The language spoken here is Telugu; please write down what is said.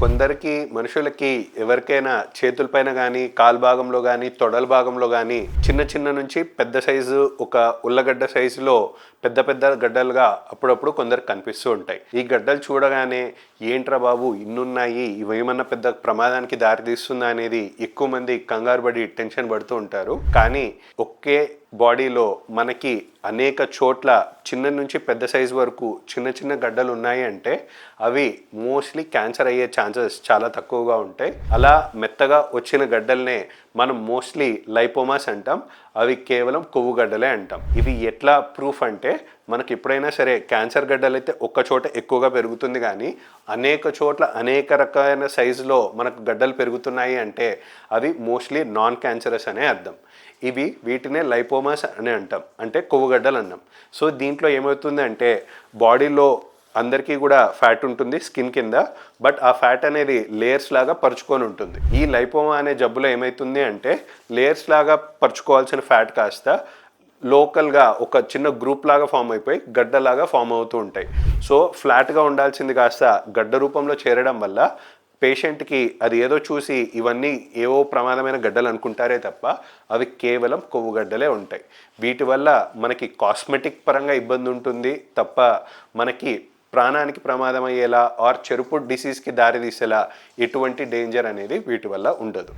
కొందరికి మనుషులకి ఎవరికైనా చేతులపైన కానీ కాలు భాగంలో కానీ తొడల భాగంలో కానీ చిన్న చిన్న నుంచి పెద్ద సైజు ఒక ఉల్లగడ్డ సైజులో పెద్ద పెద్ద గడ్డలుగా అప్పుడప్పుడు కొందరికి కనిపిస్తూ ఉంటాయి. ఈ గడ్డలు చూడగానే ఏంట్రా బాబు ఇన్నున్నాయి, ఇవేమన్నా పెద్ద ప్రమాదానికి దారితీస్తుందా అనేది ఎక్కువ మంది కంగారు పడి టెన్షన్ పడుతూ ఉంటారు. కానీ ఒకే బాడీలో మనకి అనేక చోట్ల చిన్న నుంచి పెద్ద సైజు వరకు చిన్న చిన్న గడ్డలు ఉన్నాయి అంటే అవి మోస్ట్లీ క్యాన్సర్ అయ్యే ఛాన్సెస్ చాలా తక్కువగా ఉంటాయి. అలా మెత్తగా వచ్చిన గడ్డల్నే మనం మోస్ట్లీ లైపోమాస్ అంటాం. అవి కేవలం కొవ్వు గడ్డలే అంటాం. ఇది ఎట్లా ప్రూఫ్ అంటే మనకి ఎప్పుడైనా సరే క్యాన్సర్ గడ్డలు అయితే ఒక్క చోట ఎక్కువగా పెరుగుతుంది, కానీ అనేక చోట్ల అనేక రకాలైన సైజులో మనకు గడ్డలు పెరుగుతున్నాయి అంటే అవి మోస్ట్లీ నాన్ క్యాన్సరస్ అనే అర్థం. వీటినే లైపోమాస్ అని అంటాం, అంటే కొవ్వుగడ్డలు అన్నాం. సో దీంట్లో ఏమవుతుంది అంటే బాడీలో అందరికీ కూడా ఫ్యాట్ ఉంటుంది స్కిన్ కింద, బట్ ఆ ఫ్యాట్ అనేది లేయర్స్ లాగా పరుచుకొని ఉంటుంది. ఈ లైపోమా అనే జబ్బులో ఏమవుతుంది అంటే లేయర్స్ లాగా పరుచుకోవాల్సిన ఫ్యాట్ కాస్త లోకల్గా ఒక చిన్న గ్రూప్ లాగా ఫామ్ అయిపోయి గడ్డలాగా ఫామ్ అవుతూ ఉంటాయి. సో ఫ్లాట్గా ఉండాల్సింది కాస్త గడ్డ రూపంలో చేరడం వల్ల పేషెంట్కి అది ఏదో చూసి ఇవన్నీ ఏవో ప్రమాదమైన గడ్డలు అనుకుంటారే తప్ప అవి కేవలం కొవ్వు గడ్డలే ఉంటాయి. వీటి వల్ల మనకి కాస్మెటిక్ పరంగా ఇబ్బంది ఉంటుంది తప్ప మనకి ప్రాణానికి ప్రమాదం అయ్యేలా ఆర్ చెరుపు డిసీజ్కి దారి తీసేలా ఎటువంటి డేంజర్ అనేది వీటి వల్ల ఉండదు.